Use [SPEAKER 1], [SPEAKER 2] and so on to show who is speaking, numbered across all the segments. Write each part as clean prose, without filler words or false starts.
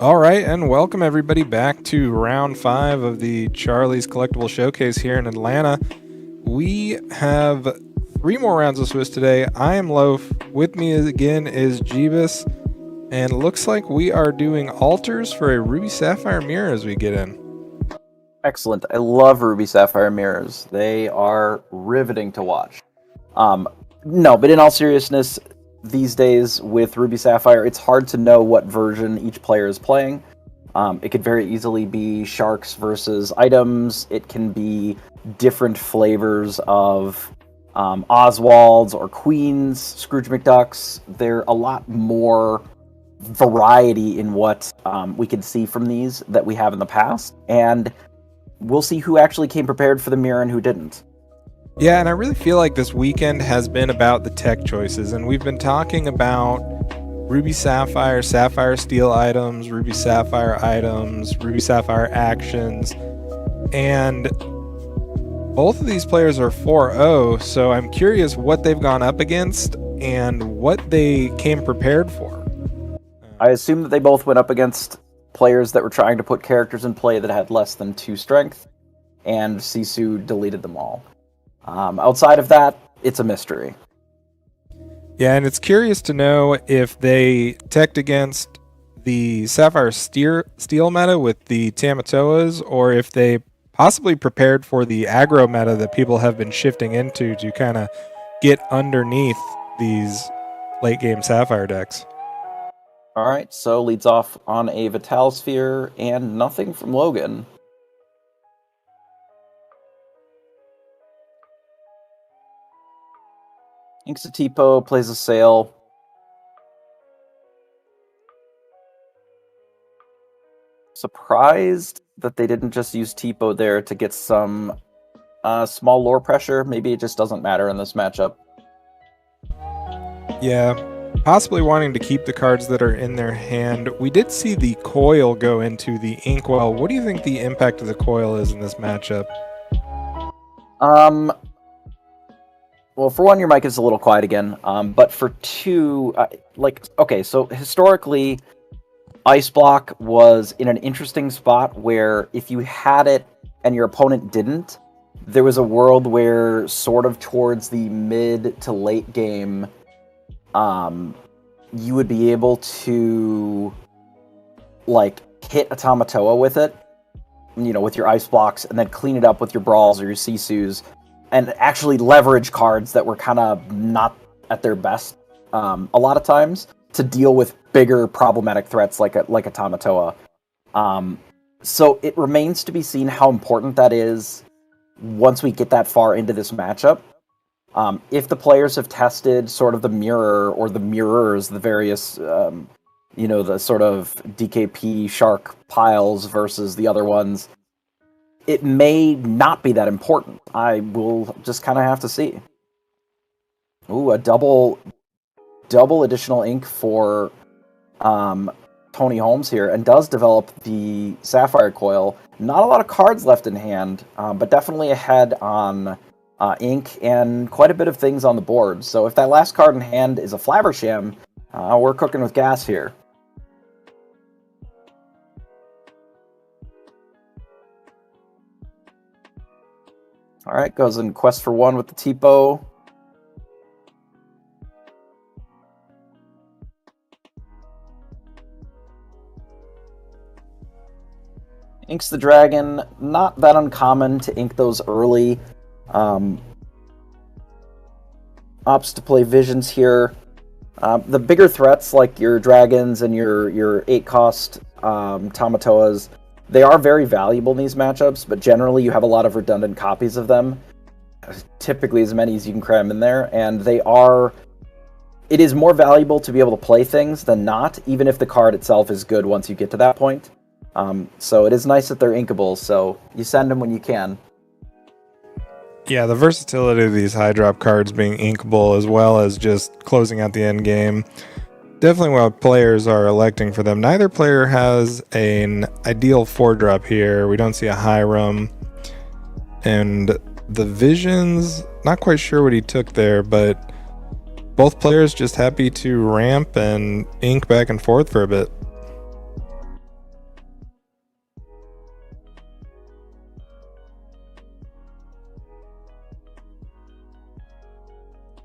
[SPEAKER 1] All right, and welcome everybody back to round 5 of the Charlie's Collectible Showcase here in Atlanta. We have 3 more rounds of Swiss today. I am Loaf. With me again is Jebas, and it looks like we are doing alters for a Ruby Sapphire mirror as we get in.
[SPEAKER 2] Excellent. I love Ruby Sapphire mirrors. They are riveting to watch. No, but in all seriousness, these days with Ruby Sapphire, it's hard to know what version each player is playing. It could very easily be sharks versus items. It can be different flavors of Oswalds or Queens, Scrooge McDucks. There's a lot more variety in what we can see from these that we have in the past. And we'll see who actually came prepared for the mirror and who didn't.
[SPEAKER 1] Yeah, and I really feel like this weekend has been about the tech choices, and we've been talking about Ruby Sapphire, Sapphire Steel items, Ruby Sapphire items, Ruby Sapphire actions, and both of these players are 4-0, so I'm curious what they've gone up against and what they came prepared for.
[SPEAKER 2] I assume that they both went up against players that were trying to put characters in play that had less than 2 strength, and Sisu deleted them all. Outside of that, it's a mystery.
[SPEAKER 1] Yeah, and it's curious to know if they teched against the Sapphire Steel meta with the Tamatoas, or if they possibly prepared for the aggro meta that people have been shifting into to kind of get underneath these late game Sapphire decks.
[SPEAKER 2] All right, so leads off on a Vital Sphere and nothing from Logan. Inksatipo plays a sail. Surprised that they didn't just use Tipo there to get some small lore pressure. Maybe it just doesn't matter in this matchup.
[SPEAKER 1] Yeah, possibly wanting to keep the cards that are in their hand. We did see the coil go into the Inkwell. What do you think the impact of the coil is in this matchup?
[SPEAKER 2] Well, for one, your mic is a little quiet again. But for two, okay, so historically, Ice Block was in an interesting spot where if you had it and your opponent didn't, there was a world where sort of towards the mid to late game, you would be able to hit a Tamatoa with it, with your Ice Blocks, and then clean it up with your Brawls or your Sisus, and actually leverage cards that were kind of not at their best a lot of times to deal with bigger problematic threats like a Tamatoa. So it remains to be seen how important that is once we get that far into this matchup. If the players have tested sort of the mirror or the mirrors, the various, the sort of DKP shark piles versus the other ones, it may not be that important. I will just kind of have to see. Ooh, a double additional ink for Tony Holmes here, and does develop the Sapphire Coil. Not a lot of cards left in hand, but definitely ahead on ink and quite a bit of things on the board. So if that last card in hand is a Flabbersham, we're cooking with gas here. All right, goes in Quest for 1 with the Tipo. Inks the Dragon. Not that uncommon to ink those early. Opts to play Visions here. The bigger threats like your Dragons and your 8-cost Tamatoas, they are very valuable in these matchups, but generally you have a lot of redundant copies of them. Typically as many as you can cram in there, and it is more valuable to be able to play things than not, even if the card itself is good once you get to that point. So it is nice that they're inkable, so you send them when you can.
[SPEAKER 1] Yeah, the versatility of these high drop cards being inkable as well as just closing out the end game, definitely what players are electing for them. Neither player has an ideal 4-drop here. We don't see a Hiram. And the Visions, not quite sure what he took there, but both players just happy to ramp and ink back and forth for a bit.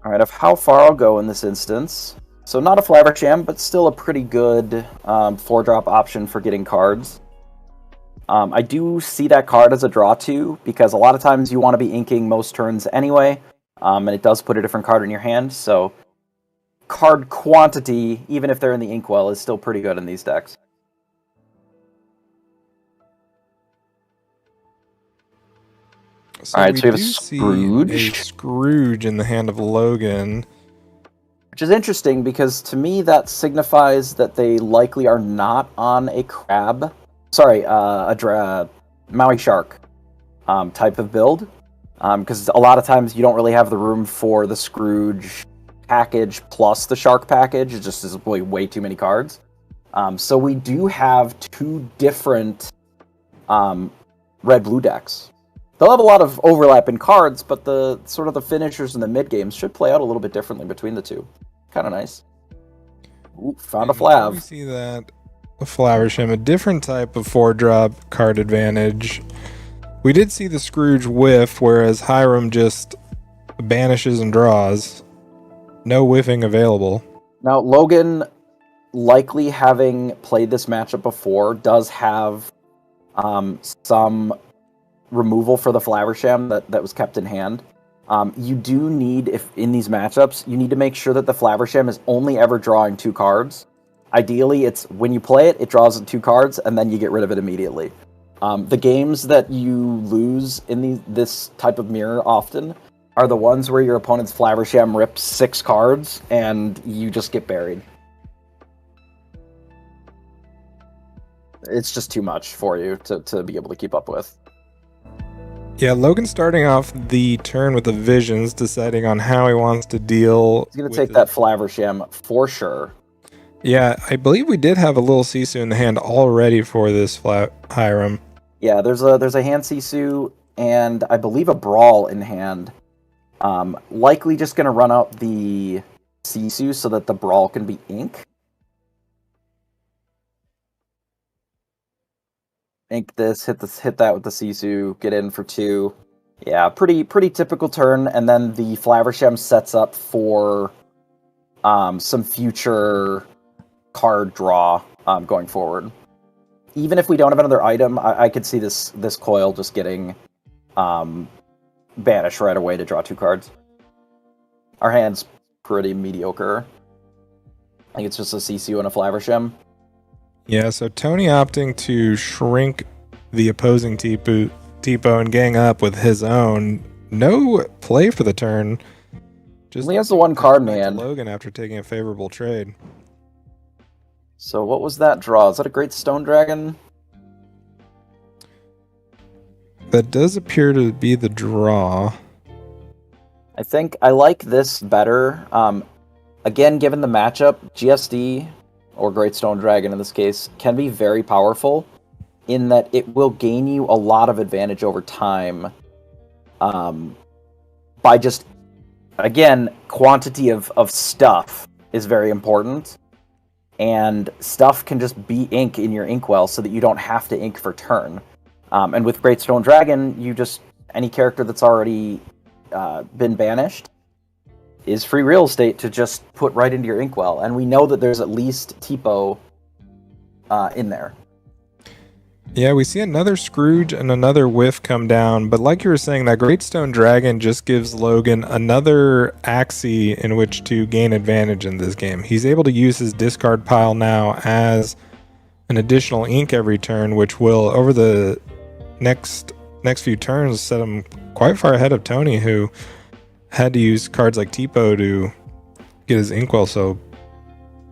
[SPEAKER 2] Alright, of how far I'll go in this instance. So not a Flaversham, but still a pretty good 4-drop option for getting cards. I do see that card as a draw to, because a lot of times you want to be inking most turns anyway, and it does put a different card in your hand, so card quantity, even if they're in the inkwell, is still pretty good in these decks.
[SPEAKER 1] So
[SPEAKER 2] Alright,
[SPEAKER 1] we
[SPEAKER 2] so we have a
[SPEAKER 1] do see a
[SPEAKER 2] Scrooge.
[SPEAKER 1] Scrooge in the hand of Logan.
[SPEAKER 2] Which is interesting, because to me that signifies that they likely are not on a crab. Sorry, Maui Shark type of build. Because a lot of times you don't really have the room for the Scrooge package plus the Shark package. It just is way too many cards. So we do have two different red-blue decks. They'll have a lot of overlap in cards, but the sort of the finishers and the mid games should play out a little bit differently between the two. Kind of nice. Ooh, found a Flav.
[SPEAKER 1] We see that a Flaversham, a different type of 4-drop card advantage. We did see the Scrooge whiff, whereas Hiram just banishes and draws. No whiffing available.
[SPEAKER 2] Now, Logan, likely having played this matchup before, does have some removal for the Flaversham that was kept in hand. You do need, if in these matchups, you need to make sure that the Flaversham is only ever drawing 2 cards. Ideally, it's when you play it, it draws 2 cards, and then you get rid of it immediately. The games that you lose in this type of mirror often are the ones where your opponent's Flaversham rips 6 cards, and you just get buried. It's just too much for you to be able to keep up with.
[SPEAKER 1] Yeah, Logan starting off the turn with the visions, deciding on how he wants to deal.
[SPEAKER 2] He's going to take that Flaversham for sure.
[SPEAKER 1] Yeah, I believe we did have a little Sisu in the hand already for this Hiram.
[SPEAKER 2] Yeah, there's a hand Sisu and I believe a Brawl in hand. Likely just going to run out the Sisu so that the Brawl can be ink. Ink this, hit that with the Sisu, get in for 2. Yeah, pretty typical turn, and then the Flaversham sets up for some future card draw going forward. Even if we don't have another item, I could see this coil just getting banished right away to draw 2 cards. Our hand's pretty mediocre. I think it's just a Sisu and a Flaversham.
[SPEAKER 1] Yeah, so Tony opting to shrink the opposing Tipo and gang up with his own. No play for the turn. Just
[SPEAKER 2] only has the 1 card in hand.
[SPEAKER 1] Logan after taking a favorable trade.
[SPEAKER 2] So what was that draw? Is that a Great Stone Dragon?
[SPEAKER 1] That does appear to be the draw.
[SPEAKER 2] I think I like this better. Again, given the matchup, GSD, or Great Stone Dragon in this case, can be very powerful in that it will gain you a lot of advantage over time by just, again, quantity of stuff is very important, and stuff can just be ink in your inkwell so that you don't have to ink for turn. And with Great Stone Dragon, you just, any character that's already been banished is free real estate to just put right into your inkwell, and we know that there's at least Tipo in there.
[SPEAKER 1] Yeah, we see another Scrooge and another whiff come down, but like you were saying, that Great Stone Dragon just gives Logan another axis in which to gain advantage in this game. He's able to use his discard pile now as an additional ink every turn, which will, over the next few turns, set him quite far ahead of Tony, who had to use cards like Tipo to get his inkwell so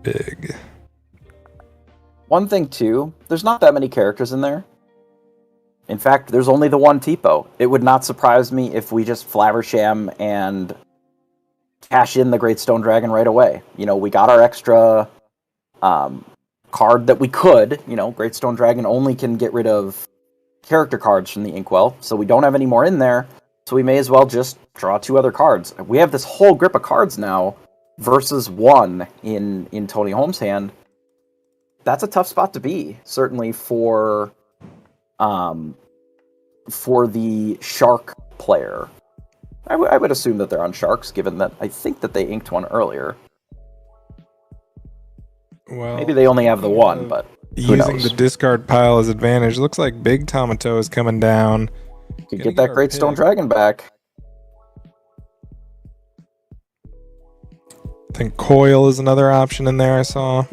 [SPEAKER 1] big.
[SPEAKER 2] One thing, too, there's not that many characters in there. In fact, there's only the 1 Tipo. It would not surprise me if we just Flaversham and cash in the Great Stone Dragon right away. You know, we got our extra card that we could. You know, Great Stone Dragon only can get rid of character cards from the inkwell, so we don't have any more in there. So we may as well just draw 2 other cards. We have this whole grip of cards now versus 1 in Tony Holmes' hand. That's a tough spot to be, certainly for the Shark player. I would assume that they're on Sharks, given that I think that they inked one earlier.
[SPEAKER 1] Well,
[SPEAKER 2] maybe they only have the one, but who
[SPEAKER 1] using
[SPEAKER 2] knows?
[SPEAKER 1] the discard pile as advantage. Looks like Big Tomato is coming down.
[SPEAKER 2] Could get that Great Stone Dragon back.
[SPEAKER 1] I think Coil is another option in there I saw.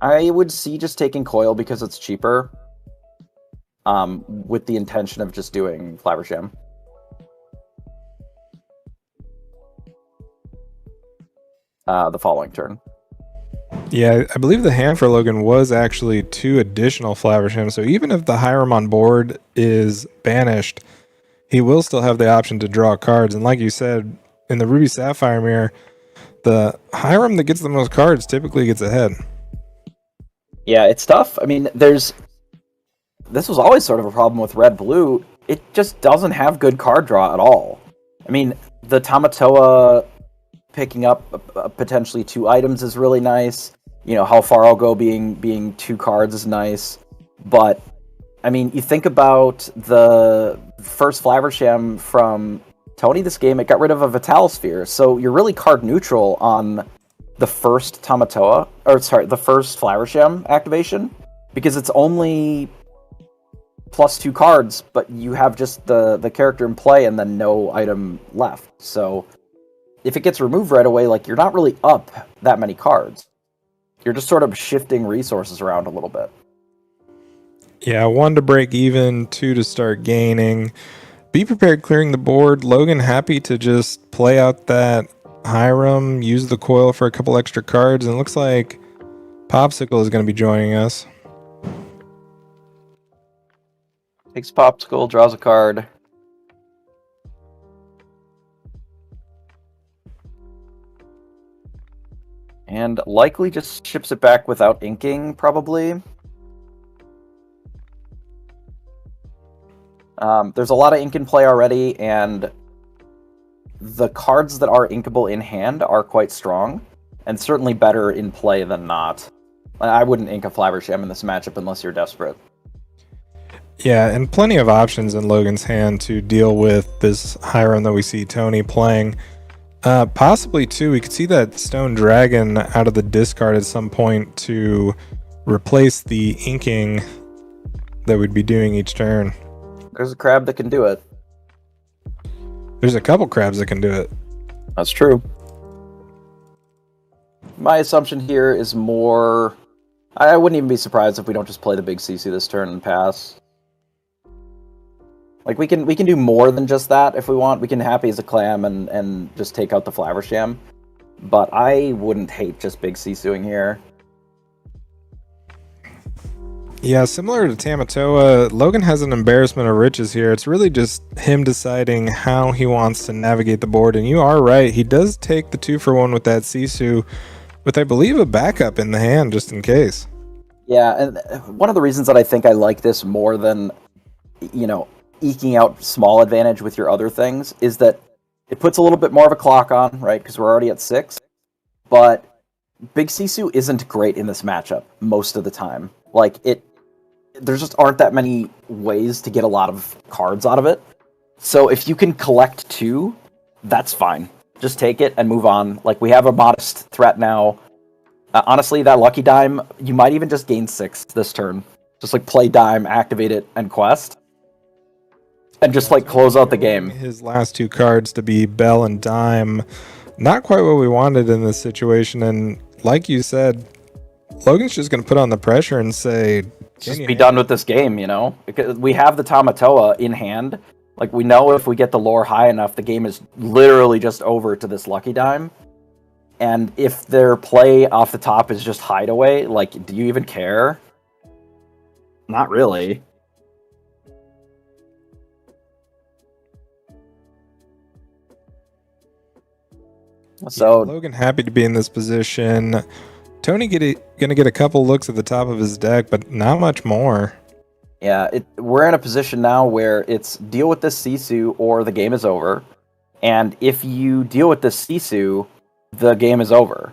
[SPEAKER 2] I would see just taking Coil because it's cheaper. With the intention of just doing Flaversham. The following turn.
[SPEAKER 1] Yeah, I believe the hand for Logan was actually 2 additional Flaversham, so even if the Hiram on board is banished, he will still have the option to draw cards. And like you said, in the Ruby Sapphire mirror, the Hiram that gets the most cards typically gets ahead.
[SPEAKER 2] Yeah, it's tough. I mean, this was always sort of a problem with Red-Blue. It just doesn't have good card draw at all. I mean, the Tamatoa picking up potentially 2 items is really nice. You know, how far I'll go being 2 cards is nice. But, I mean, you think about the first Flaversham from Tony this game, it got rid of a Vital Sphere. So you're really card neutral on the first Tamatoa, or sorry, the first Flaversham activation, because it's only +2 cards, but you have just the character in play and then no item left. So if it gets removed right away, like, you're not really up that many cards. You're just sort of shifting resources around a little bit.
[SPEAKER 1] Yeah, 1 to break even, 2 to start gaining. Be prepared clearing the board. Logan happy to just play out that Hiram, use the Coil for a couple extra cards, and it looks like Popsicle is going to be joining us.
[SPEAKER 2] Takes Popsicle, draws a card. And likely just ships it back without inking, probably. There's a lot of ink in play already, and the cards that are inkable in hand are quite strong, and certainly better in play than not. I wouldn't ink a Flaversham in this matchup unless you're desperate.
[SPEAKER 1] Yeah, and plenty of options in Logan's hand to deal with this Hiram that we see Tony playing. Possibly, too, we could see that Stone Dragon out of the discard at some point to replace the inking that we'd be doing each turn.
[SPEAKER 2] There's a crab that can do it.
[SPEAKER 1] There's a couple crabs that can do it.
[SPEAKER 2] That's true. My assumption here is more... I wouldn't even be surprised if we don't just play the big CC this turn and pass. Like, we can do more than just that if we want. We can happy as a clam and just take out the Flaversham. But I wouldn't hate just big CCing here.
[SPEAKER 1] Yeah, similar to Tamatoa, Logan has an embarrassment of riches here. It's really just him deciding how he wants to navigate the board. And you are right, he does take the 2-for-1 with that Sisu, with, I believe, a backup in the hand just in case.
[SPEAKER 2] Yeah, and one of the reasons that I think I like this more than, you know, eking out small advantage with your other things is that it puts a little bit more of a clock on, right? Because we're already at 6. But Big Sisu isn't great in this matchup most of the time. Like, there just aren't that many ways to get a lot of cards out of it. So if you can collect 2, that's fine. Just take it and move on. Like, we have a modest threat now. Honestly, that Lucky Dime, you might even just gain 6 this turn. Just, like, play Dime, activate it, and quest. And just, like, close out the game.
[SPEAKER 1] His last 2 cards to be Bell and Dime. Not quite what we wanted in this situation. And like you said, Logan's just going to put on the pressure and say...
[SPEAKER 2] Just be done with this game, you know? Because we have the Tamatoa in hand. Like, we know if we get the lore high enough, the game is literally just over to this Lucky Dime. And if their play off the top is just Hideaway, like, do you even care? Not really. So
[SPEAKER 1] yeah, Logan happy to be in this position. Tony gonna get a couple looks at the top of his deck, but not much more.
[SPEAKER 2] Yeah, we're in a position now where it's deal with this Sisu or the game is over. And if you deal with this Sisu, the game is over.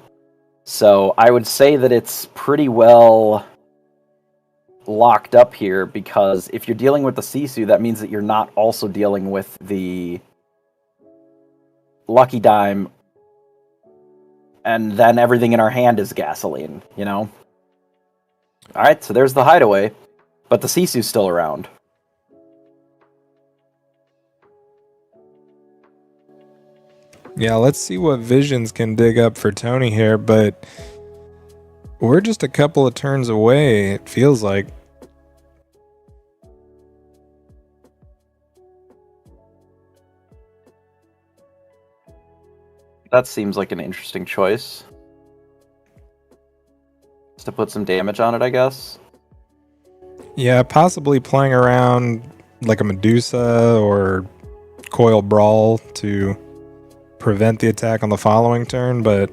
[SPEAKER 2] So I would say that it's pretty well locked up here, because if you're dealing with the Sisu, that means that you're not also dealing with the Lucky Dime, and then everything in our hand is gasoline, you know? Alright, so there's the Hideaway, but the Sisu's still around.
[SPEAKER 1] Yeah, let's see what Visions can dig up for Tony here, but we're just a couple of turns away, it feels like.
[SPEAKER 2] That seems like an interesting choice. Just to put some damage on it, I guess.
[SPEAKER 1] Yeah, possibly playing around like a Medusa or Coil Brawl to prevent the attack on the following turn, but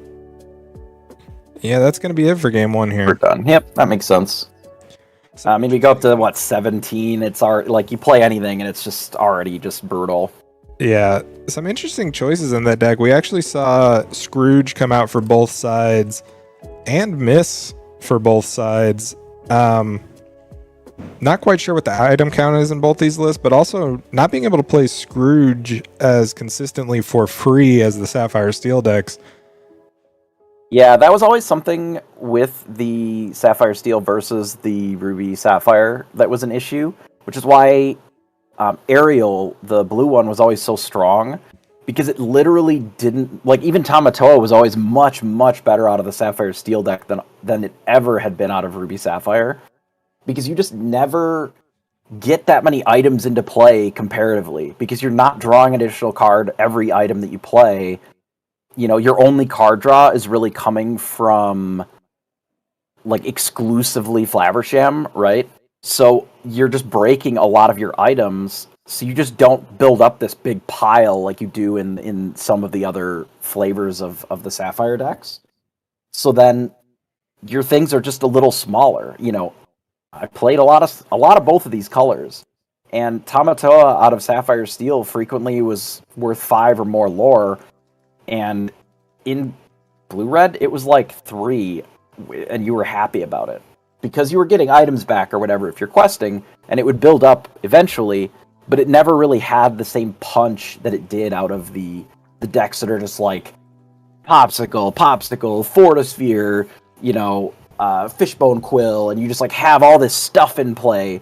[SPEAKER 1] yeah, that's going to be it for game one here.
[SPEAKER 2] We're done. Yep, that makes sense. I mean, we go up to, what, 17? It's already, like, you play anything and it's just already just brutal.
[SPEAKER 1] Yeah, some interesting choices in that deck. We actually saw Scrooge come out for both sides and miss for both sides. Not quite sure what the item count is in both these lists, but also not being able to play Scrooge as consistently for free as the Sapphire Steel decks.
[SPEAKER 2] Yeah, that was always something with the Sapphire Steel versus the Ruby Sapphire that was an issue, which is why Ariel, the blue one, was always so strong, because it literally didn't, like, even Tamatoa was always much, much better out of the Sapphire Steel deck than it ever had been out of Ruby Sapphire, because you just never get that many items into play comparatively, because you're not drawing an additional card every item that you play. You know, your only card draw is really coming from, like, exclusively Flaversham, right? So you're just breaking a lot of your items, so you just don't build up this big pile like you do in some of the other flavors of the Sapphire decks. So then your things are just a little smaller. You know, I played a lot of both of these colors, and Tamatoa out of Sapphire Steel frequently was worth 5 or more lore, and in Blue-Red it was like 3, and you were happy about it, because you were getting items back or whatever if you're questing, and it would build up eventually, but it never really had the same punch that it did out of the decks that are just like Popsicle, Fortisphere, you know, Fishbone Quill, and you just like have all this stuff in play.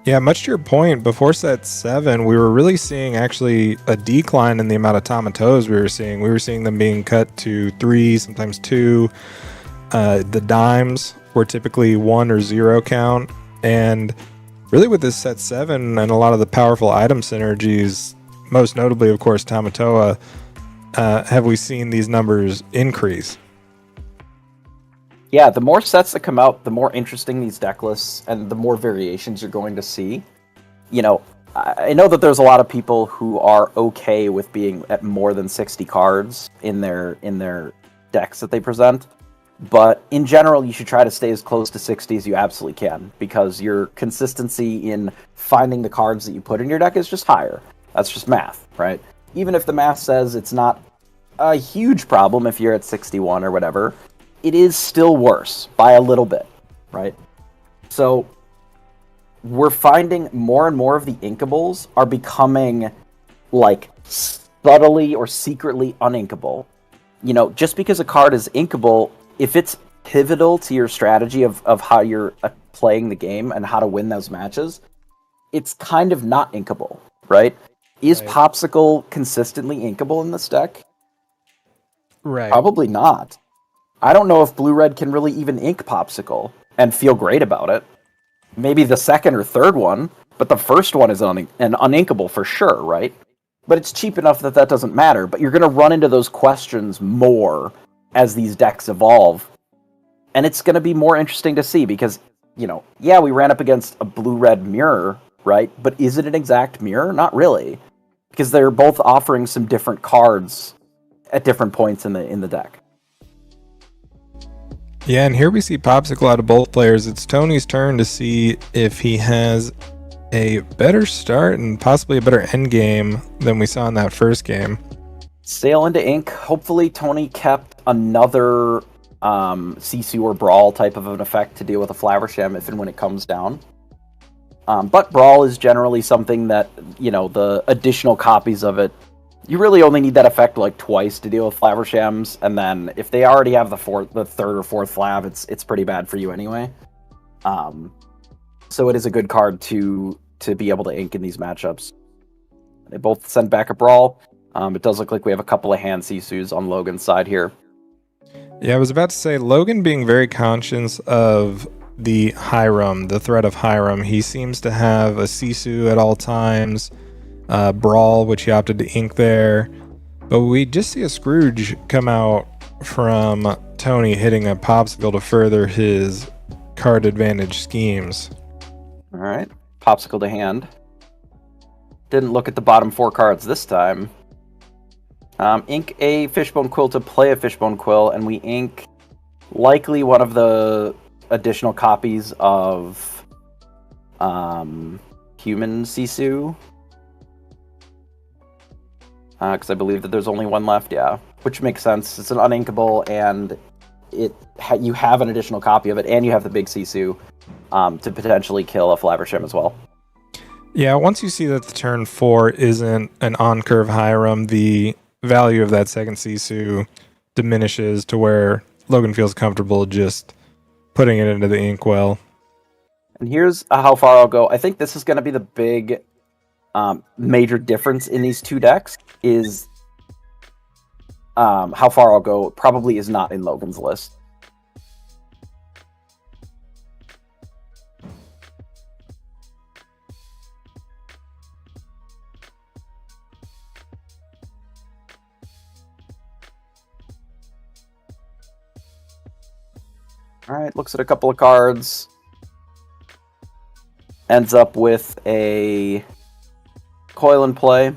[SPEAKER 1] Yeah, much to your point, before set 7, we were really seeing actually a decline in the amount of Tamatoas we were seeing. We were seeing them being cut to 3, sometimes 2. The dimes were typically 1 or 0 count, and really with this set 7 and a lot of the powerful item synergies, most notably, of course, Tamatoa, have we seen these numbers increase.
[SPEAKER 2] Yeah, the more sets that come out, the more interesting these deck lists and the more variations you're going to see. You know, I know that there's a lot of people who are okay with being at more than 60 cards in their decks that they present, but in general, you should try to stay as close to 60 as you absolutely can, because your consistency in finding the cards that you put in your deck is just higher. That's just math, right? Even if the math says it's not a huge problem if you're at 61 or whatever, it is still worse by a little bit, right? So we're finding more and more of the inkables are becoming like subtly or secretly uninkable. You know, just because a card is inkable, if it's pivotal to your strategy of how you're playing the game and how to win those matches, it's kind of not inkable, right? Is Popsicle consistently inkable in this deck?
[SPEAKER 1] Right.
[SPEAKER 2] Probably not. I don't know if Blue-Red can really even ink Popsicle and feel great about it. Maybe the second or third one, but the first one is an uninkable for sure, right? But it's cheap enough that that doesn't matter. But you're going to run into those questions more as these decks evolve. And it's going to be more interesting to see because, you know, yeah, we ran up against a Blue-Red mirror, right? But is it an exact mirror? Not really. Because they're both offering some different cards at different points in the deck.
[SPEAKER 1] Yeah, and here we see Popsicle out of both players. It's Tony's turn to see if he has a better start and possibly a better end game than we saw in that first game.
[SPEAKER 2] Sail into ink. Hopefully Tony kept another Sisu or Brawl type of an effect to deal with a Flaversham if and when it comes down. But Brawl is generally something that, the additional copies of it, you really only need that effect like twice to deal with Flavershams, and then if they already have the third or fourth Flav, it's pretty bad for you anyway. So it is a good card to be able to ink in these matchups. They both send back a Brawl. It does look like we have a couple of hand Sisus on Logan's side here.
[SPEAKER 1] Yeah, I was about to say, Logan being very conscious of the Hiram, the threat of Hiram. He seems to have a Sisu at all times, Brawl, which he opted to ink there. But we just see a Scrooge come out from Tony hitting a Popsicle to further his card advantage schemes.
[SPEAKER 2] All right, Popsicle to hand. Didn't look at the bottom 4 cards this time. Ink a Fishbone Quill to play a Fishbone Quill, and we ink likely one of the additional copies of Human Sisu. Because I believe that there's only one left, yeah. Which makes sense. It's an uninkable, and you have an additional copy of it, and you have the big Sisu to potentially kill a Flaversham as well.
[SPEAKER 1] Yeah, once you see that the turn 4 isn't an on-curve Hiram, the value of that second Sisu diminishes to where Logan feels comfortable just putting it into the inkwell.
[SPEAKER 2] And here's how far I'll go. I think this is going to be the big major difference in these two decks is how far I'll go probably is not in Logan's list. All right, looks at a couple of cards. Ends up with a coil in play.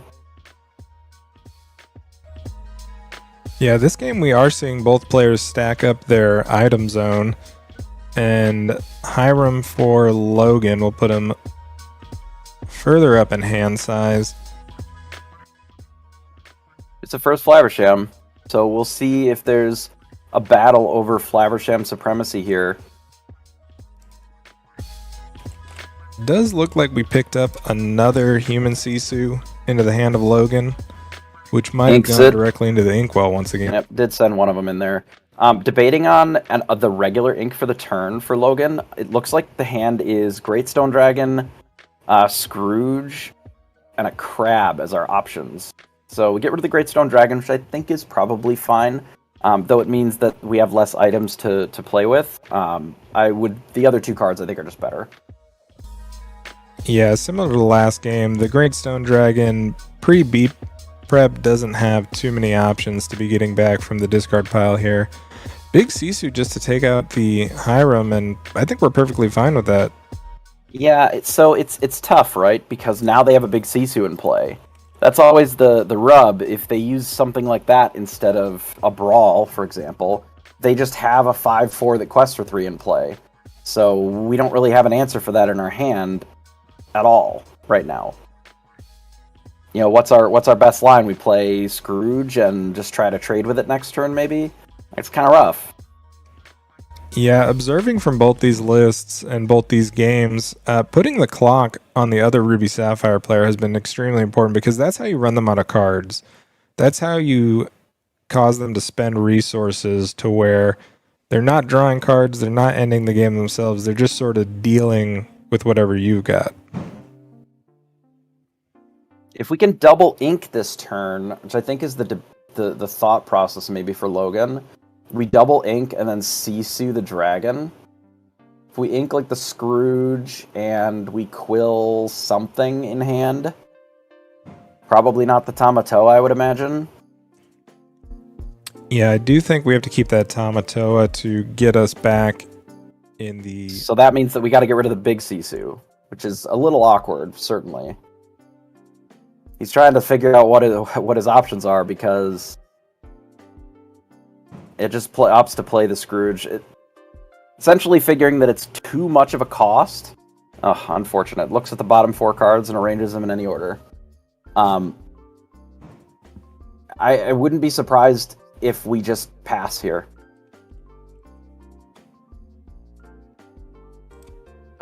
[SPEAKER 1] Yeah, this game we are seeing both players stack up their item zone. And Hiram for Logan will put him further up in hand size.
[SPEAKER 2] It's a first Flaversham, so we'll see if there's a battle over Flaversham supremacy here.
[SPEAKER 1] Does look like we picked up another human Sisu into the hand of Logan, which might have gone directly into the inkwell once again.
[SPEAKER 2] Yep, did send one of them in there. Debating on the regular ink for the turn for Logan, it looks like the hand is Great Stone Dragon, Scrooge, and a Crab as our options. So we get rid of the Great Stone Dragon, which I think is probably fine. Though it means that we have less items to play with. The other two cards I think are just better.
[SPEAKER 1] Yeah, similar to the last game, the Great Stone Dragon pre-beat prep doesn't have too many options to be getting back from the discard pile here. Big Sisu just to take out the Hiram, and I think we're perfectly fine with that.
[SPEAKER 2] Yeah, it's tough, right? Because now they have a big Sisu in play. That's always the rub. If they use something like that instead of a Brawl, for example, they just have a 5/4 that quests for 3 in play. So we don't really have an answer for that in our hand at all right now. What's our best line? We play Scrooge and just try to trade with it next turn, maybe? It's kind of rough.
[SPEAKER 1] Yeah, observing from both these lists and both these games, putting the clock on the other Ruby Sapphire player has been extremely important because that's how you run them out of cards. That's how you cause them to spend resources to where they're not drawing cards, they're not ending the game themselves, they're just sort of dealing with whatever you've got.
[SPEAKER 2] If we can double ink this turn, which I think is the thought process maybe for Logan, we double ink and then Sisu the dragon. If we ink like the Scrooge and we quill something in hand, probably not the Tamatoa, I would imagine.
[SPEAKER 1] Yeah, I do think we have to keep that Tamatoa to get us back in the...
[SPEAKER 2] So that means that we got to get rid of the big Sisu, which is a little awkward, certainly. He's trying to figure out what his options are because it just opts to play the Scrooge. Essentially figuring that it's too much of a cost. Oh, unfortunate. Looks at the bottom 4 cards and arranges them in any order. I wouldn't be surprised if we just pass here.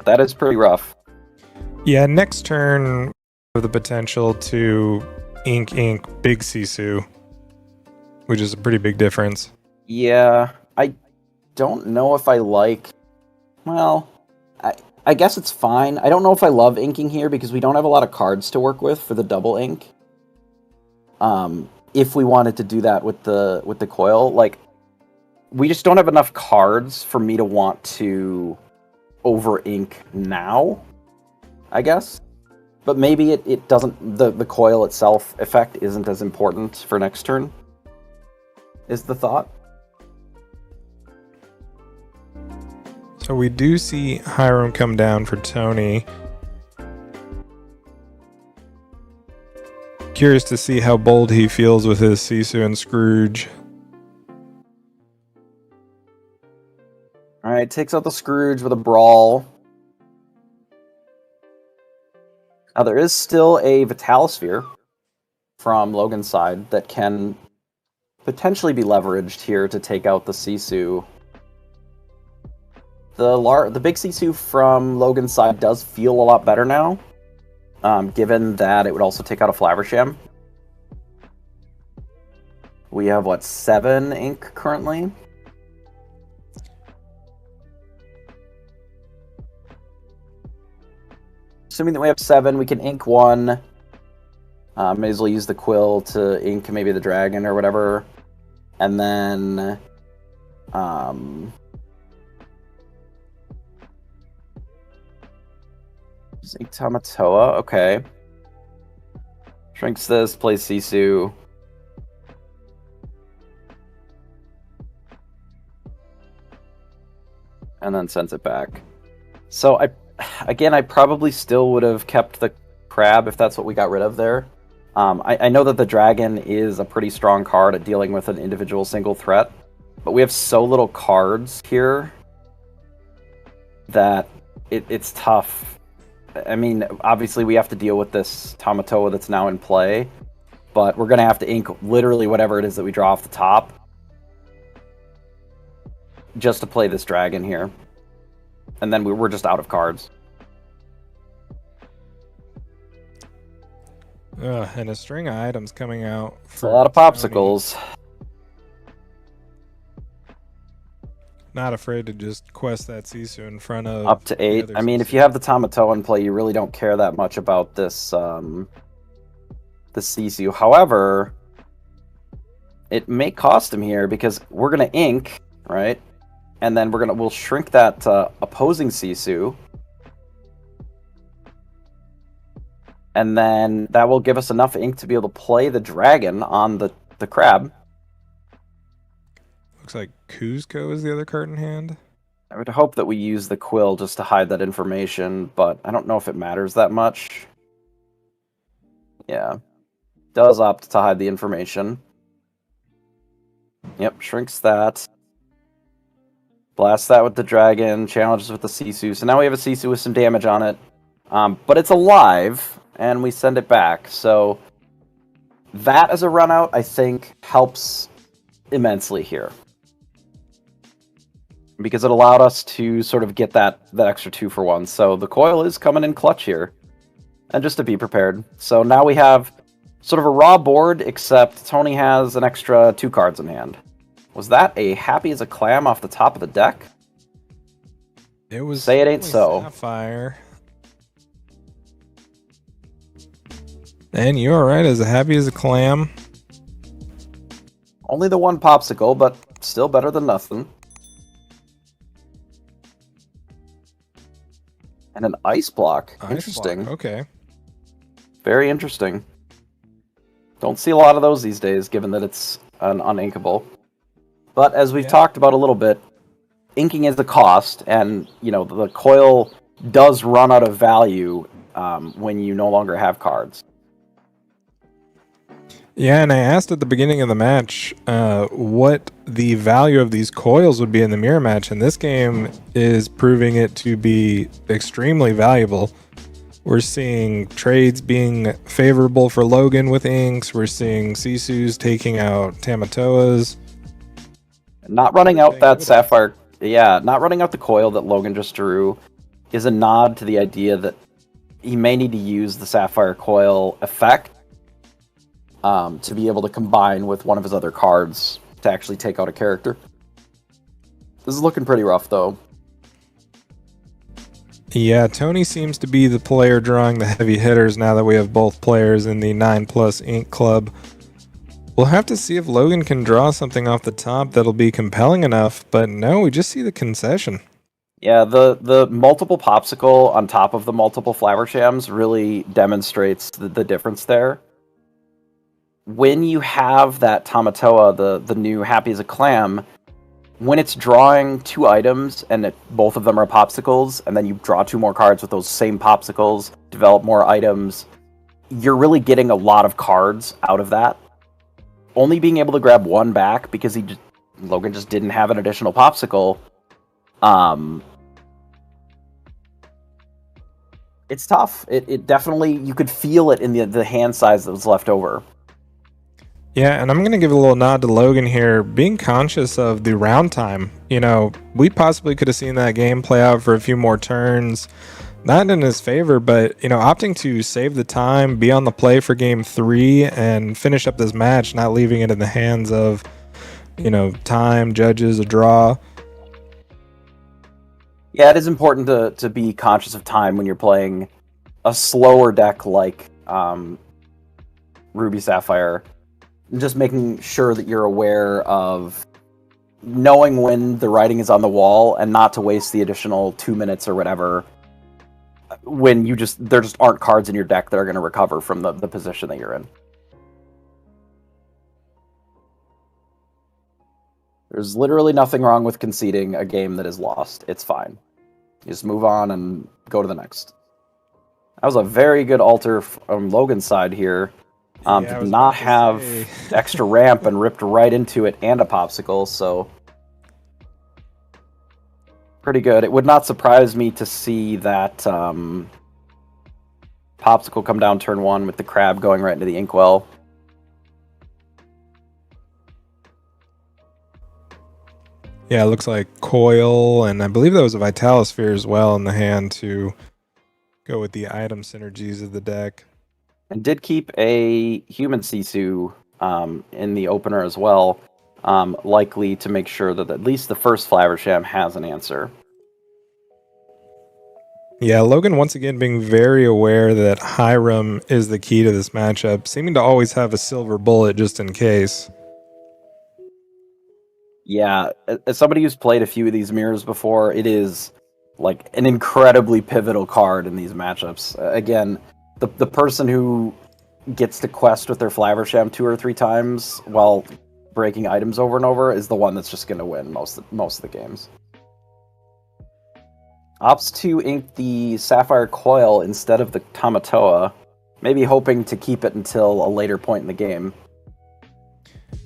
[SPEAKER 2] That is pretty rough.
[SPEAKER 1] Yeah, next turn with the potential to ink big Sisu, which is a pretty big difference.
[SPEAKER 2] Yeah, I don't know if I like... Well, I guess it's fine. I don't know if I love inking here because we don't have a lot of cards to work with for the double ink. If we wanted to do that with the coil, like, we just don't have enough cards for me to want to over ink now, I guess. But maybe it doesn't, the coil itself effect isn't as important for next turn, is the thought.
[SPEAKER 1] So we do see Hiram come down for Tony. Curious to see how bold he feels with his Sisu and Scrooge.
[SPEAKER 2] Alright, takes out the Scrooge with a Brawl. Now there is still a Vitalisphere from Logan's side that can potentially be leveraged here to take out the Sisu. The big Sisu from Logan's side does feel a lot better now, given that it would also take out a Flaversham. We have, what, 7 ink currently? Assuming that we have 7, we can ink 1. May as well use the quill to ink maybe the dragon or whatever. And then... ink Tamatoa, okay. Shrinks this, plays Sisu. And then sends it back. So I probably still would have kept the crab if that's what we got rid of there. I know that the dragon is a pretty strong card at dealing with an individual single threat, but we have so little cards here that it's tough. I mean, obviously we have to deal with this Tamatoa that's now in play, but we're going to have to ink literally whatever it is that we draw off the top just to play this dragon here. And then we're just out of cards.
[SPEAKER 1] And a string of items coming out.
[SPEAKER 2] It's a lot of popsicles.
[SPEAKER 1] Tony. Not afraid to just quest that Sisu in front of...
[SPEAKER 2] Up to 8. I mean, if you have the Tamatoa in play, you really don't care that much about this, the Sisu. However, it may cost him here because we're going to ink, right? And then we'll shrink that opposing Sisu. And then that will give us enough ink to be able to play the dragon on the crab.
[SPEAKER 1] Looks like Kuzco is the other card in hand.
[SPEAKER 2] I would hope that we use the quill just to hide that information, but I don't know if it matters that much. Yeah. Does opt to hide the information. Yep, shrinks that. Blast that with the dragon, challenges with the Sisu. So now we have a Sisu with some damage on it. But it's alive, and we send it back. So that as a run out, I think, helps immensely here. Because it allowed us to sort of get that extra 2 for 1. So the coil is coming in clutch here. And just to be prepared. So now we have sort of a raw board, except Tony has an extra 2 cards in hand. Was that a happy as a clam off the top of the deck?
[SPEAKER 1] It was.
[SPEAKER 2] Say it ain't so.
[SPEAKER 1] Sapphire. And you are right, as happy as a clam.
[SPEAKER 2] Only the 1 popsicle, but still better than nothing. And an ice block. Interesting.
[SPEAKER 1] Okay.
[SPEAKER 2] Very interesting. Don't see a lot of those these days, given that it's an uninkable. But as we've talked about a little bit, inking is the cost, and you know the coil does run out of value when you no longer have cards.
[SPEAKER 1] Yeah, and I asked at the beginning of the match what the value of these coils would be in the mirror match, and this game is proving it to be extremely valuable. We're seeing trades being favorable for Logan with inks. We're seeing Sisus taking out Tamatoas.
[SPEAKER 2] Not running out that Sapphire. Yeah, not running out the coil that Logan just drew is a nod to the idea that he may need to use the Sapphire Coil effect to be able to combine with one of his other cards to actually take out a character. This is looking pretty rough, though.
[SPEAKER 1] Yeah, Tony seems to be the player drawing the heavy hitters now that we have both players in the 9+ Ink Club. We'll have to see if Logan can draw something off the top that'll be compelling enough, but no, we just see the concession.
[SPEAKER 2] Yeah, the multiple popsicle on top of the multiple Flavershams really demonstrates the difference there. When you have that Tamatoa, the new Happy as a Clam, when it's drawing 2 items and both of them are popsicles, and then you draw 2 more cards with those same popsicles, develop more items, you're really getting a lot of cards out of that. Only being able to grab 1 back because Logan just didn't have an additional popsicle. It's tough. It definitely, you could feel it in the hand size that was left over.
[SPEAKER 1] Yeah, and I'm going to give a little nod to Logan here, being conscious of the round time. You know, we possibly could have seen that game play out for a few more turns. Not in his favor, but, you know, opting to save the time, be on the play for game 3, and finish up this match, not leaving it in the hands of, you know, time, judges, a draw.
[SPEAKER 2] Yeah, it is important to be conscious of time when you're playing a slower deck like Ruby Sapphire. Just making sure that you're aware of knowing when the writing is on the wall and not to waste the additional 2 minutes or whatever when there just aren't cards in your deck that are going to recover from the position that you're in. There's literally nothing wrong with conceding a game that is lost. It's fine. You just move on and go to the next. That was a very good alter from Logan's side here. Did not have extra ramp and ripped right into it and a popsicle, so pretty good. It would not surprise me to see that popsicle come down turn 1 with the crab going right into the inkwell.
[SPEAKER 1] Yeah, it looks like Coil, and I believe there was a Vitalosphere as well in the hand to go with the item synergies of the deck.
[SPEAKER 2] And did keep a human Sisu in the opener as well, likely to make sure that at least the first Flaversham has an answer.
[SPEAKER 1] Yeah, Logan once again being very aware that Hiram is the key to this matchup, seeming to always have a silver bullet just in case.
[SPEAKER 2] Yeah, as somebody who's played a few of these mirrors before, it is like an incredibly pivotal card in these matchups. Again, the person who gets to quest with their Flaversham 2 or 3 times while breaking items over and over is the one that's just going to win most of the games. Opts to ink the Sapphire Coil instead of the Tamatoa, maybe hoping to keep it until a later point in the game.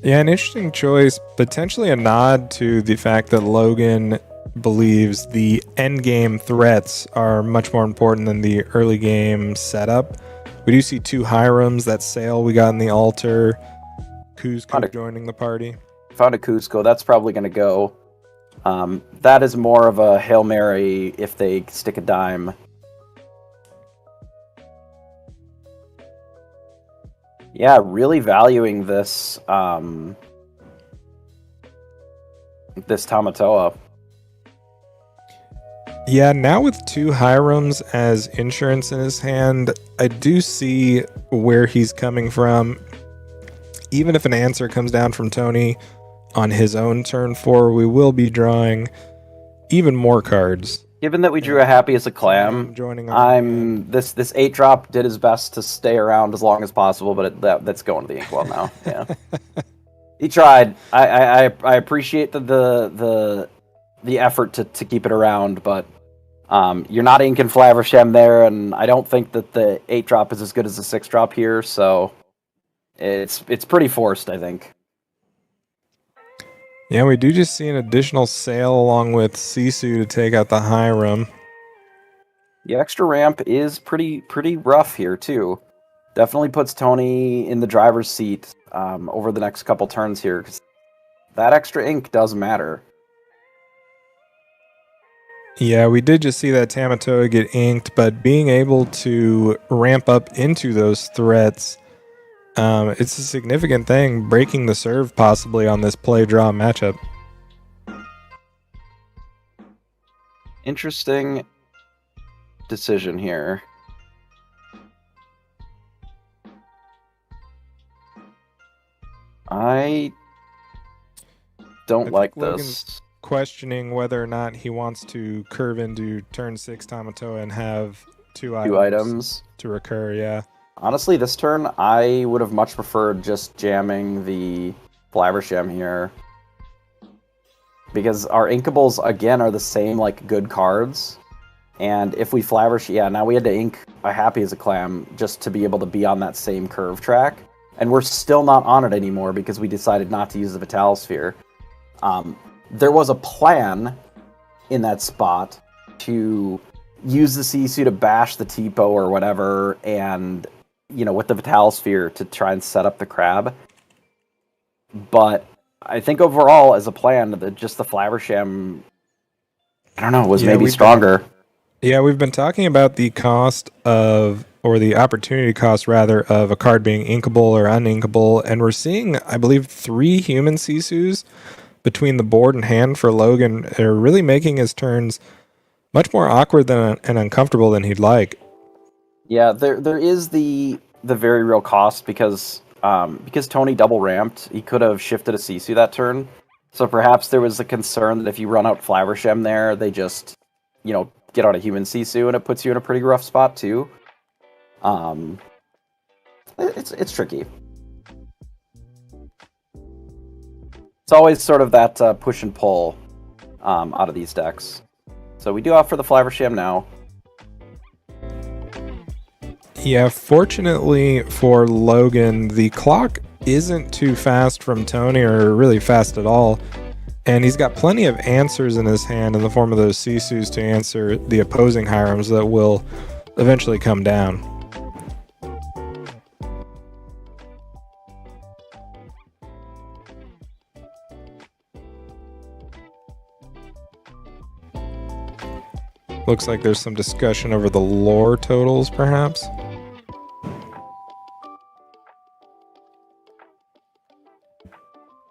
[SPEAKER 1] Yeah, an interesting choice, potentially a nod to the fact that Logan believes the endgame threats are much more important than the early game setup. We do see 2 Hirams, that sale we got in the altar, Cusco joining the party.
[SPEAKER 2] Found a Cusco, that's probably going to go. That is more of a Hail Mary if they stick a dime. Yeah, really valuing this this Tamatoa.
[SPEAKER 1] Yeah, now with 2 Hirams as insurance in his hand, I do see where he's coming from. Even if an answer comes down from Tony on his own turn 4, we will be drawing even more cards.
[SPEAKER 2] Given that we drew a Happy as a Clam, this 8-drop did his best to stay around as long as possible, but that's going to the inkwell now. Yeah, he tried. I appreciate the effort to keep it around, but you're not inking Flaversham there, and I don't think that the 8-drop is as good as the 6-drop here, so it's pretty forced, I think.
[SPEAKER 1] Yeah, we do just see an additional sale along with Sisu to take out the Hiram.
[SPEAKER 2] The extra ramp is pretty rough here, too. Definitely puts Tony in the driver's seat over the next couple turns here, because that extra ink does matter.
[SPEAKER 1] Yeah, we did just see that Tamatoa get inked, but being able to ramp up into those threats, it's a significant thing, breaking the serve possibly on this play-draw matchup.
[SPEAKER 2] Interesting decision here. I don't like this.
[SPEAKER 1] Questioning whether or not he wants to curve into turn 6 Tamatoa and have two
[SPEAKER 2] items
[SPEAKER 1] to recur, yeah.
[SPEAKER 2] Honestly, this turn, I would have much preferred just jamming the Flaversham here. Because our Inkables, again, are the same, like, good cards. And if we Flaversham... Yeah, now we had to ink a Happy as a Clam just to be able to be on that same curve track. And we're still not on it anymore because we decided not to use the Vital Sphere. There was a plan in that spot to use the Sisu to bash the Tipo or whatever, and, you know, with the Vital Sphere to try and set up the crab. But I think overall, as a plan, just the Flaversham, I don't know, was maybe stronger.
[SPEAKER 1] We've been talking about the cost of, or the opportunity cost rather, of a card being inkable or uninkable, and we're seeing, I believe, 3 human Sisus between the board and hand for Logan are really making his turns much more awkward and uncomfortable than he'd like.
[SPEAKER 2] Yeah, there is the very real cost because Tony double ramped, he could have shifted a Sisu that turn. So perhaps there was a concern that if you run out Flaversham there, they just, you know, get out a human Sisu and it puts you in a pretty rough spot too. It's tricky. It's always sort of that push and pull out of these decks. So we do opt for the Flaversham now.
[SPEAKER 1] Yeah, fortunately for Logan, the clock isn't too fast from Tony, or really fast at all. And he's got plenty of answers in his hand in the form of those Sisus to answer the opposing Hirems that will eventually come down. Looks like there's some discussion over the lore totals, perhaps.
[SPEAKER 2] Is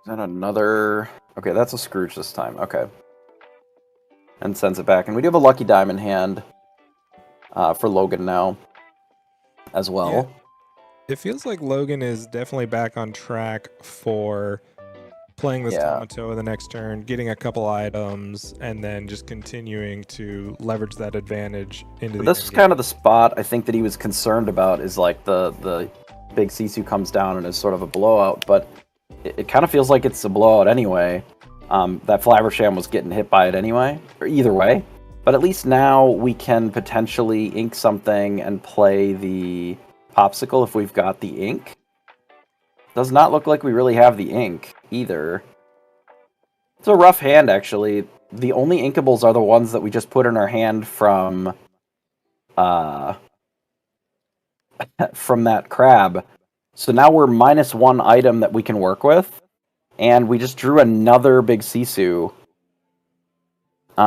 [SPEAKER 2] that another... Okay, that's a Scrooge this time. Okay. And sends it back. And we do have a Lucky Diamond hand for Logan now as well.
[SPEAKER 1] Yeah. It feels like Logan is definitely back on track for playing this Tamatoa the next turn, getting a couple items, and then just continuing to leverage that advantage into the
[SPEAKER 2] This is kind of the spot I think that he was concerned about, is like the big Sisu comes down and is sort of a blowout, but it kind of feels like it's a blowout anyway. That Flaversham was getting hit by it anyway, or either way. But at least now we can potentially ink something and play the Popsicle if we've got the ink. Does not look like we really have the ink either. It's a rough hand, actually. The only inkables are the ones that we just put in our hand from that crab. So now we're -1 item that we can work with, and we just drew another big Sisu.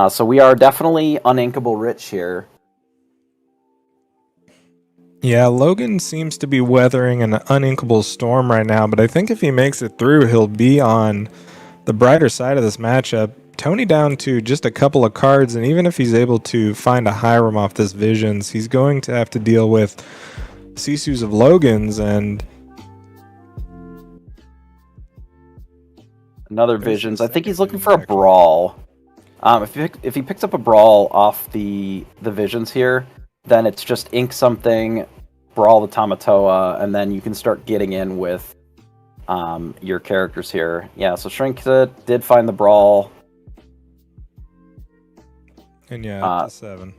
[SPEAKER 2] So we are definitely uninkable rich here.
[SPEAKER 1] Yeah, Logan seems to be weathering an uninkable storm right now, but I think if he makes it through, he'll be on the brighter side of this matchup. Tony down to just a couple of cards, and even if he's able to find a Hiram off this Visions, he's going to have to deal with Sisus of Logan's, and
[SPEAKER 2] another Visions. I think he's looking for a Brawl. If he picks up a Brawl off the Visions here, then it's just ink something, Brawl the Tamatoa, and then you can start getting in with your characters here. Yeah, so Shrink did find the Brawl.
[SPEAKER 1] And yeah, up to 7.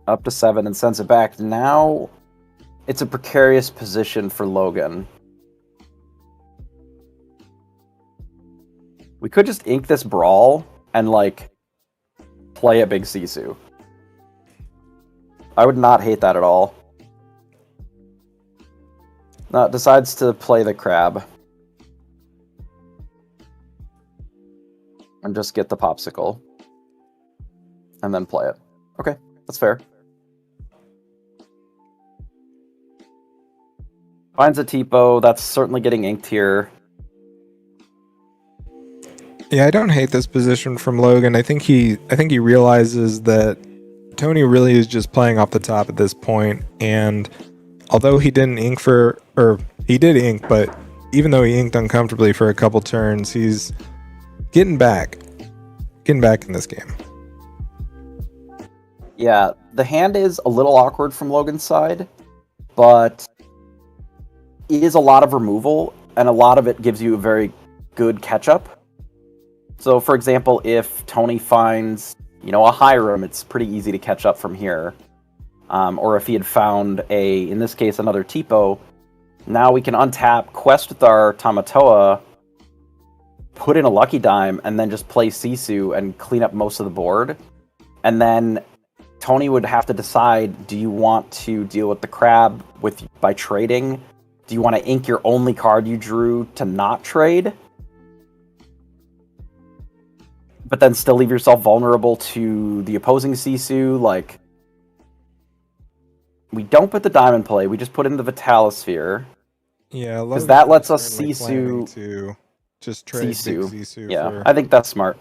[SPEAKER 2] Up to 7 and sends it back. Now it's a precarious position for Logan. We could just ink this Brawl and, like, play a big Sisu. I would not hate that at all. No, decides to play the crab. And just get the Popsicle. And then play it. Okay, that's fair. Finds a Tipo. That's certainly getting inked here.
[SPEAKER 1] Yeah, I don't hate this position from Logan. I think he realizes that Tony really is just playing off the top at this point, and although he didn't ink he did ink, but even though he inked uncomfortably for a couple turns, he's getting back in this game.
[SPEAKER 2] Yeah, the hand is a little awkward from Logan's side, but it is a lot of removal, and a lot of it gives you a very good catch-up. So, for example, if Tony finds, a Hiram, it's pretty easy to catch up from here. Or if he had found in this case, another Tipo, now we can untap, quest with our Tamatoa, put in a Lucky Dime, and then just play Sisu and clean up most of the board. And then Tony would have to decide, do you want to deal with the crab by trading? Do you want to ink your only card you drew to not trade? But then still leave yourself vulnerable to the opposing Sisu, like... We don't put the dime in play, we just put in the Vitalosphere.
[SPEAKER 1] Yeah,
[SPEAKER 2] because that lets us Sisu
[SPEAKER 1] to just trade
[SPEAKER 2] Sisu.
[SPEAKER 1] Big Sisu.
[SPEAKER 2] Yeah, I think that's smart.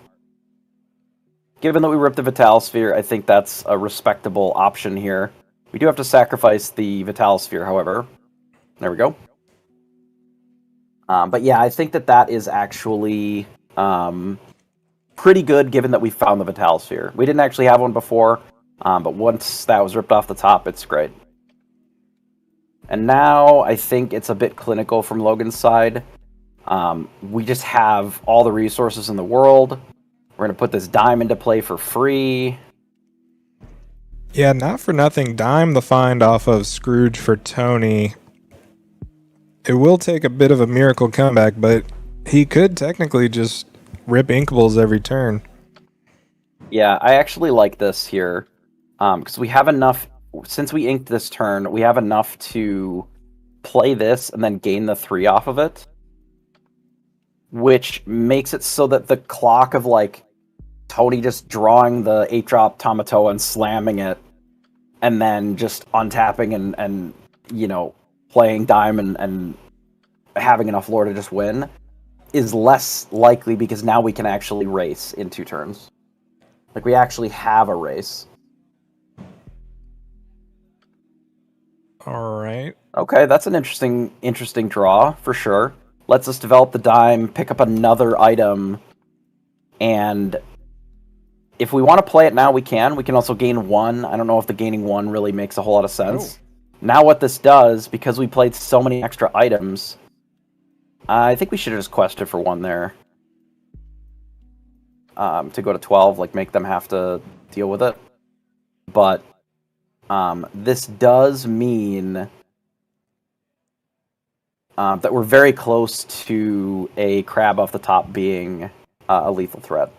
[SPEAKER 2] Given that we ripped the Vitalosphere, I think that's a respectable option here. We do have to sacrifice the Vitalosphere, however. There we go. But yeah, I think that is actually pretty good, given that we found the Vitalosphere. We didn't actually have one before, but once that was ripped off the top, it's great. And now I think it's a bit clinical from Logan's side. We just have all the resources in the world. We're going to put this dime into play for free.
[SPEAKER 1] Yeah, not for nothing. Dime the find off of Scrooge for Tony. It will take a bit of a miracle comeback, but he could technically just rip Inkables every turn.
[SPEAKER 2] Yeah, I actually like this here. Because we have enough... Since we inked this turn, we have enough to play this and then gain the 3 off of it. Which makes it so that the clock of, Tony just drawing the 8-drop Tamatoa and slamming it, and then just untapping and playing dime and having enough lore to just win, is less likely because now we can actually race in 2 turns. We actually have a race.
[SPEAKER 1] All right.
[SPEAKER 2] Okay, that's an interesting draw, for sure. Lets us develop the dime, pick up another item, and if we want to play it now, we can. We can also gain 1. I don't know if the gaining 1 really makes a whole lot of sense. Oh. Now what this does, because we played so many extra items, I think we should have just quested for 1 there. To go to 12, make them have to deal with it. But this does mean that we're very close to a crab off the top being a lethal threat.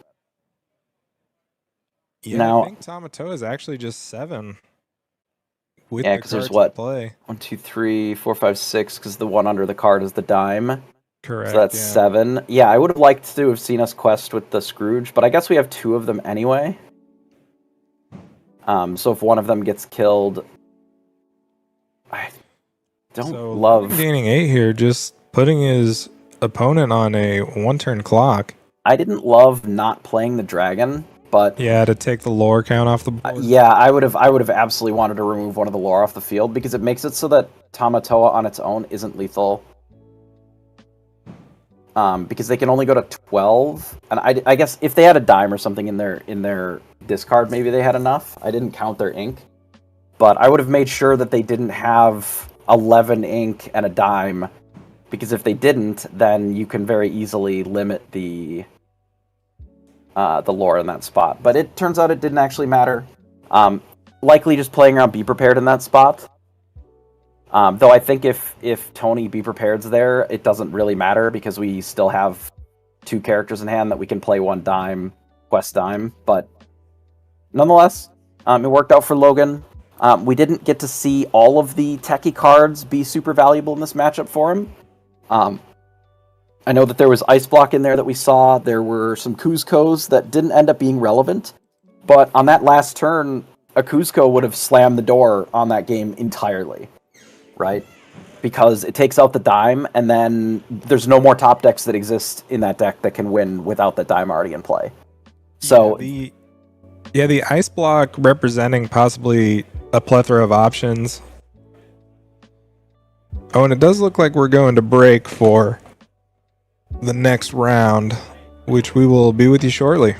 [SPEAKER 1] Yeah,
[SPEAKER 2] now,
[SPEAKER 1] I think Tamatoa is actually just 7. With
[SPEAKER 2] yeah,
[SPEAKER 1] because
[SPEAKER 2] there's what?
[SPEAKER 1] Play.
[SPEAKER 2] 1, 2, 3, 4, 5, 6, because the one under the card is the dime.
[SPEAKER 1] Correct.
[SPEAKER 2] So that's 7. Yeah, I would have liked to have seen us quest with the Scrooge, but I guess we have 2 of them anyway. So if one of them gets killed, I don't love
[SPEAKER 1] gaining 8 here, just putting his opponent on a 1-turn clock.
[SPEAKER 2] I didn't love not playing the dragon, but
[SPEAKER 1] yeah, to take the lore count off the board.
[SPEAKER 2] Yeah, I would have absolutely wanted to remove one of the lore off the field because it makes it so that Tamatoa on its own isn't lethal. Because they can only go to 12, and I guess if they had a dime or something in their discard, maybe they had enough. I didn't count their ink, but I would have made sure that they didn't have 11 ink and a dime, because if they didn't, then you can very easily limit the lore in that spot. But it turns out it didn't actually matter. Likely just playing around Be Prepared in that spot. Though I think if Tony Be Prepared's there, it doesn't really matter because we still have 2 characters in hand that we can play 1 dime, quest dime. But nonetheless, it worked out for Logan. We didn't get to see all of the techie cards be super valuable in this matchup for him. I know that there was Ice Block in there that we saw. There were some Kuzcos that didn't end up being relevant. But on that last turn, a Cusco would have slammed the door on that game entirely, right? Because it takes out the dime, and then there's no more top decks that exist in that deck that can win without that dime already in play. So
[SPEAKER 1] the ice block representing possibly a plethora of options. Oh, and it does look like we're going to break for the next round, which we will be with you shortly.